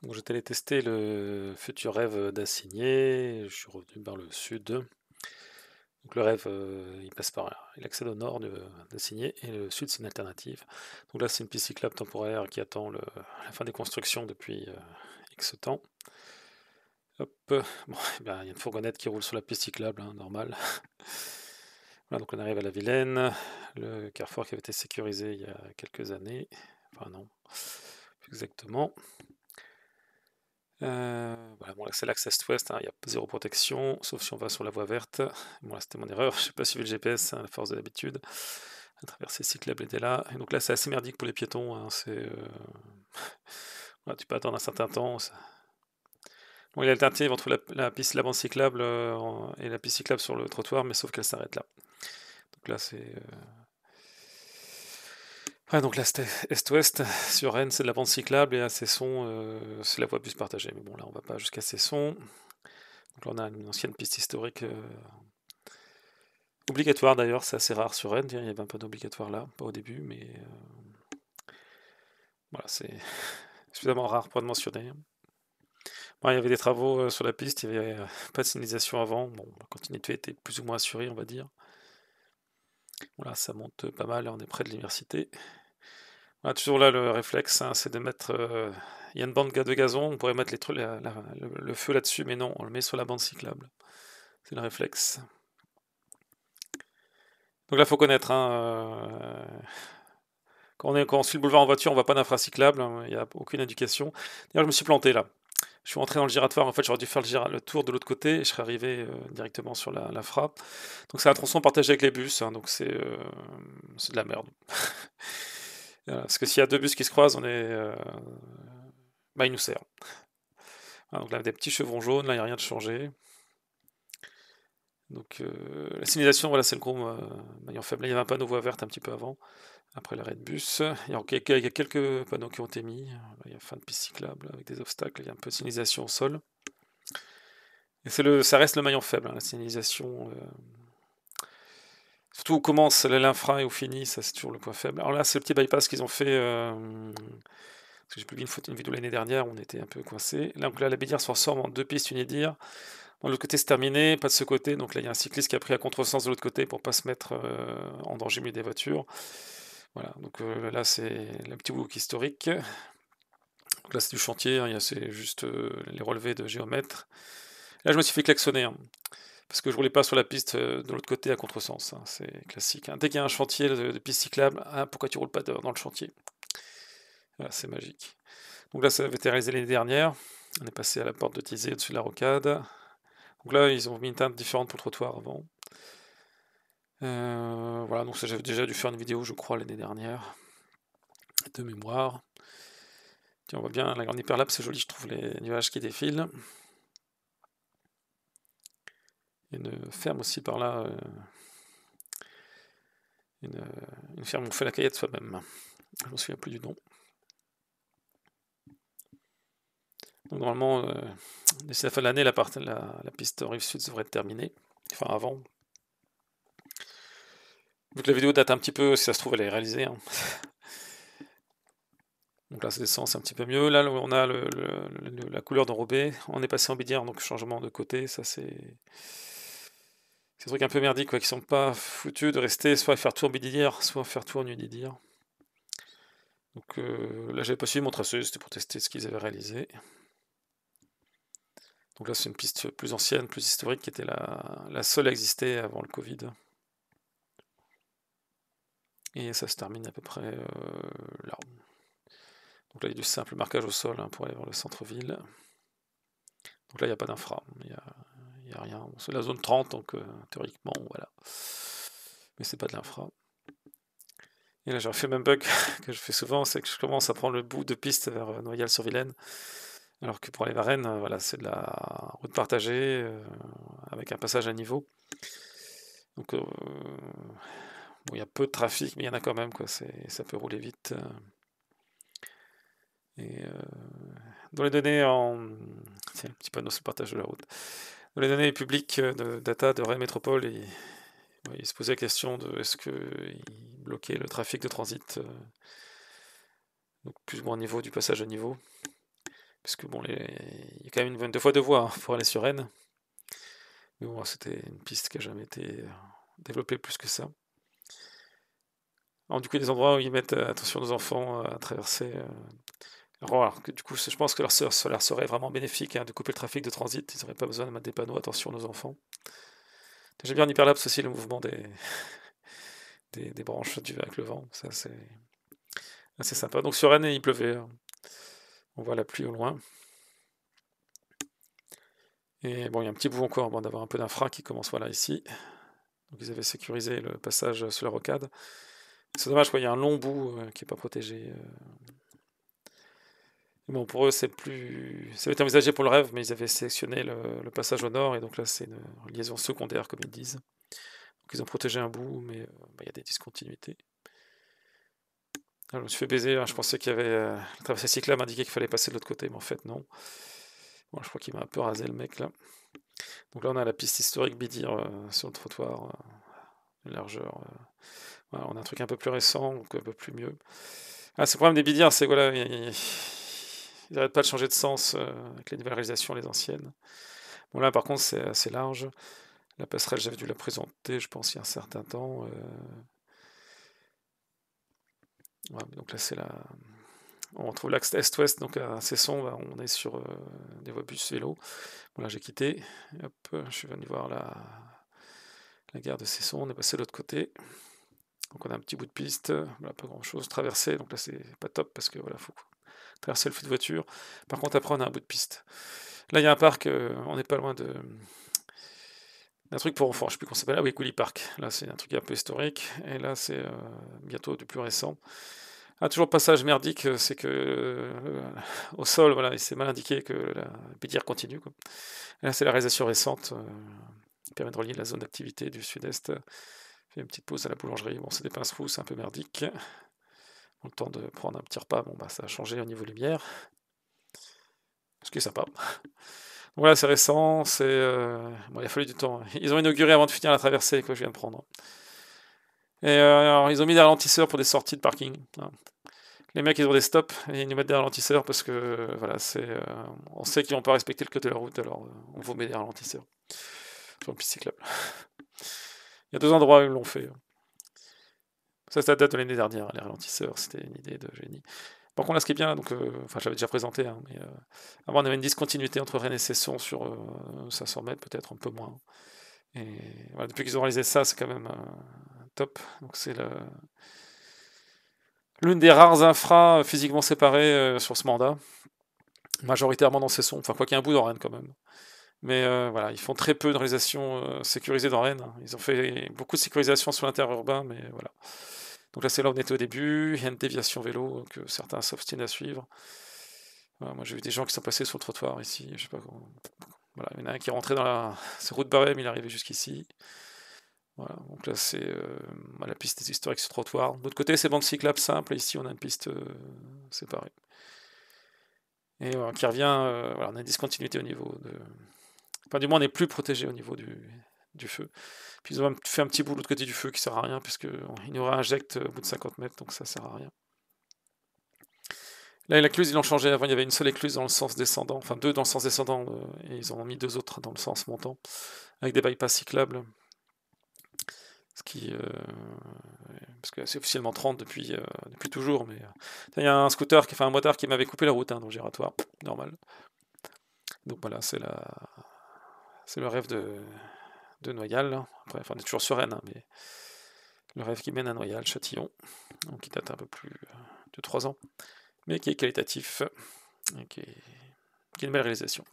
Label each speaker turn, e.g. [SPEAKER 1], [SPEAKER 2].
[SPEAKER 1] Donc j'étais allé tester le futur rêve d'Assigné, je suis revenu vers le sud. Donc le rêve, il passe par là. Il accède au nord d'Assigné et le sud, c'est une alternative. Donc là, c'est une piste cyclable temporaire qui attend la fin des constructions depuis X temps. Hop, bon, eh ben, il y a une fourgonnette qui roule sur la piste cyclable, hein, normal. Voilà, donc on arrive à la Vilaine, le carrefour qui avait été sécurisé il y a quelques années. Enfin non, plus exactement. Voilà, bon là c'est l'axe est-ouest, hein, il y a 0 protection, sauf si on va sur la voie verte. Bon là c'était mon erreur, j'ai pas suivi le GPS, hein, à la force de l'habitude. La traversée cyclable était là, et donc là c'est assez merdique pour les piétons, hein, voilà, tu peux attendre un certain temps. Bon, il y a l'alternative entre la piste, la bande cyclable et la piste cyclable sur le trottoir, mais sauf qu'elle s'arrête là. Donc là c'est... Ouais, donc là c'était est-ouest, sur Rennes c'est de la bande cyclable, et à Cesson c'est la voie bus partagée, mais bon là on va pas jusqu'à Cesson. Donc là on a une ancienne piste historique, obligatoire d'ailleurs, c'est assez rare sur Rennes, il y avait un panneau obligatoire là, pas au début, mais voilà, c'est suffisamment rare pour être mentionné. Bon, il y avait des travaux sur la piste, il n'y avait pas de signalisation avant, bon, la continuité était plus ou moins assurée, on va dire. Voilà, ça monte pas mal, on est près de l'université. Voilà, toujours là le réflexe, hein, c'est de mettre... il y a une bande de gazon, on pourrait mettre les trucs, le feu là-dessus, mais non, on le met sur la bande cyclable. C'est le réflexe. Donc là, il faut connaître, hein, quand on suit le boulevard en voiture, on voit pas d'infracyclable, hein, il n'y a aucune indication. D'ailleurs, je me suis planté là. Je suis rentré dans le giratoire, en fait, j'aurais dû faire le tour de l'autre côté, et je serais arrivé directement sur la frappe. Donc c'est un tronçon partagé avec les bus, hein, donc c'est de la merde. Parce que s'il y a deux bus qui se croisent, bah, ils nous servent. Voilà, donc là, des petits chevrons jaunes, là, il n'y a rien de changé. Donc la signalisation, voilà, c'est le gros maillon faible. Là, il y avait un panneau voie verte un petit peu avant. Après l'arrêt de bus, il y a quelques panneaux qui ont été mis. Là, il y a fin de piste cyclable avec des obstacles, il y a un peu de signalisation au sol. Et ça reste le maillon faible, hein, la signalisation. Surtout où commence l'infra et où finit, ça c'est toujours le point faible. Alors là, c'est le petit bypass qu'ils ont fait. Parce que j'ai publié une vidéo l'année dernière où on était un peu coincé. Là, donc là, la Bédière se transforme en deux pistes unidires. De l'autre côté, c'est terminé, pas de ce côté. Donc là, il y a un cycliste qui a pris à contresens de l'autre côté pour pas se mettre en danger au milieu des voitures. Voilà, donc là, c'est le petit bouc historique. Donc là, c'est du chantier, hein, c'est juste les relevés de géomètres. Là, je me suis fait klaxonner, hein, parce que je roulais pas sur la piste de l'autre côté à contresens, hein, c'est classique, hein. Dès qu'il y a un chantier de piste cyclable, ah, pourquoi tu roules pas dans le chantier? Voilà, c'est magique. Donc là, ça avait été réalisé l'année dernière. On est passé à la porte de Thizé au-dessus de la rocade. Donc là, ils ont mis une teinte différente pour le trottoir avant. Voilà, donc ça, j'avais déjà dû faire une vidéo, je crois, l'année dernière, de mémoire. Tiens, on voit bien la grande hyperlapse, c'est joli, je trouve, les nuages qui défilent. Il y a une ferme aussi par là, une ferme où on fait la caillette soi-même. Je ne me souviens plus du nom. Donc normalement, d'ici la fin de l'année, la piste rive sud devrait être terminée. Enfin, avant. Vu que la vidéo date un petit peu, si ça se trouve, elle est réalisée, hein. Donc là, ça descend, c'est un petit peu mieux. Là, on a la couleur d'enrobé. On est passé en bidière, donc changement de côté. Ça, c'est des trucs un peu merdiques, quoi, qui sont pas foutus de rester soit à faire tour bidière, soit à faire tour nudidière. Donc là, j'avais pas suivi mon tracé, c'était pour tester ce qu'ils avaient réalisé. Donc là, c'est une piste plus ancienne, plus historique, qui était la seule à exister avant le Covid. Et ça se termine à peu près là. Donc là, il y a du simple marquage au sol, hein, pour aller vers le centre-ville. Donc là, il n'y a pas d'infra, il n'y a rien. Bon, c'est la zone 30, donc théoriquement, voilà. Mais c'est pas de l'infra. Et là, j'ai refait le même bug que je fais souvent, c'est que je commence à prendre le bout de piste vers Noyal-sur-Vilaine. Alors que pour aller vers Rennes, voilà, c'est de la route partagée, avec un passage à niveau. Donc bon, il y a peu de trafic, mais il y en a quand même, quoi. Ça peut rouler vite. Et dans les données tiens, un petit panneau sur le partage de la route. Dans les données publiques de data de Rennes Métropole, il se posait la question de est-ce qu'il bloquait le trafic de transit, donc plus ou moins au niveau du passage à niveau. Parce que bon, il y a quand même deux fois deux voies hein, pour aller sur Rennes. Mais bon, c'était une piste qui n'a jamais été développée plus que ça. Alors, du coup, il y a des endroits où ils mettent attention aux enfants à traverser. Alors, du coup, je pense que leur serait vraiment bénéfique hein, de couper le trafic de transit. Ils n'auraient pas besoin de mettre des panneaux attention aux enfants. J'aime bien en hyperlapse aussi le mouvement des branches avec le vent. Ça, c'est assez sympa. Donc sur Rennes, il pleuvait. Hein. On voit la pluie au loin. Et bon, il y a un petit bout encore avant d'avoir un peu d'infra qui commence voilà ici. Donc ils avaient sécurisé le passage sur la rocade. C'est dommage, quoi, il y a un long bout qui n'est pas protégé. Et bon, pour eux, ça avait été envisagé pour le rêve, mais ils avaient sélectionné le passage au nord, et donc là, c'est une liaison secondaire, comme ils disent. Donc ils ont protégé un bout, mais il y a des discontinuités. Alors, je me suis fait baiser, hein, je pensais qu'il y avait... le traversée cyclable indiquait qu'il fallait passer de l'autre côté, mais en fait, non. Bon, je crois qu'il m'a un peu rasé le mec, là. Donc là, on a la piste historique Bidir sur le trottoir, une largeur... voilà, on a un truc un peu plus récent, donc un peu plus mieux. Ah, c'est le problème des Bidir, c'est que voilà, ils n'arrêtent pas de changer de sens avec les nouvelles réalisations, les anciennes. Bon là par contre c'est assez large. La passerelle j'avais dû la présenter je pense il y a un certain temps. Ouais, donc là c'est la... On retrouve l'axe est-ouest, donc à Cesson, bah, on est sur des voies bus vélo. Bon là j'ai quitté, hop, je suis venu voir la gare de Cesson, on est passé de l'autre côté. Donc on a un petit bout de piste, voilà, pas grand chose, traversé, donc là c'est pas top parce que voilà, faut traverser le flux de voiture. Par contre après on a un bout de piste. Là il y a un parc, on n'est pas loin de... Un truc pour enfants, je sais plus comment ça s'appelle. Ah oui, Cooley Park. Là, c'est un truc un peu historique. Et là, c'est bientôt du plus récent. Ah, toujours passage merdique, c'est que au sol, voilà, il s'est mal indiqué que la Bidière continue. Quoi. Et là, c'est la réalisation récente qui permet de relier la zone d'activité du sud-est. Fait une petite pause à la boulangerie. Bon, c'est des pince-fous, c'est un peu merdique. Le temps de prendre un petit repas, bon, bah, ça a changé au niveau lumière. Ce qui est sympa. Voilà, c'est récent, bon, il a fallu du temps. Ils ont inauguré avant de finir la traversée que je viens de prendre. Et alors, ils ont mis des ralentisseurs pour des sorties de parking. Hein. Les mecs, ils ont des stops et ils nous mettent des ralentisseurs parce que, voilà, on sait qu'ils vont pas respecter le code de la route, alors on vous met des ralentisseurs sur une piste cyclable. Il y a 2 endroits où ils l'ont fait. Ça date de l'année dernière, les ralentisseurs, c'était une idée de génie. Par contre, là, ce qui est bien, donc, enfin, j'avais déjà présenté, hein, mais avant, on avait une discontinuité entre Rennes et Cesson sur 500 mètres, peut-être un peu moins. Et voilà, depuis qu'ils ont réalisé ça, c'est quand même top. Donc, c'est l'une des rares infras physiquement séparées sur ce mandat, majoritairement dans Cesson, enfin, quoi qu'il y ait un bout dans Rennes quand même. Mais voilà, ils font très peu de réalisation sécurisée dans Rennes. Ils ont fait beaucoup de sécurisation sur l'interurbain, mais voilà. Donc là, c'est là où on était au début. Il y a une déviation vélo que certains s'obstinent à suivre. Voilà, moi, j'ai vu des gens qui sont passés sur le trottoir ici. Je sais pas comment. Voilà, il y en a un qui est rentré dans la route barrée, mais il est arrivé jusqu'ici. Voilà, donc là, c'est la piste historique sur le trottoir. De l'autre côté, c'est bande cyclable simple. Et ici, on a une piste séparée. Et qui revient, voilà, on a une discontinuité au niveau de... Enfin, du moins, on n'est plus protégé au niveau du feu. Puis ils ont fait un petit bout de l'autre côté du feu qui sert à rien, puisqu'ils nous réinjectent au bout de 50 mètres, donc ça sert à rien. Là, l'écluse, ils l'ont changé. Avant, il y avait une seule écluse dans le sens descendant, enfin 2 dans le sens descendant, et ils en ont mis 2 autres dans le sens montant, avec des bypass cyclables. Ce qui... parce que c'est officiellement 30 depuis toujours, mais... Il y a un scooter, un motard qui m'avait coupé la route, donc giratoire, normal. Donc voilà, c'est le rêve de Noyal. Là. Après, enfin, on est toujours sur Rennes, hein, mais le rêve qui mène à Noyal, Châtillon, donc qui date un peu plus de 3 ans, mais qui est qualitatif et qui est une belle réalisation.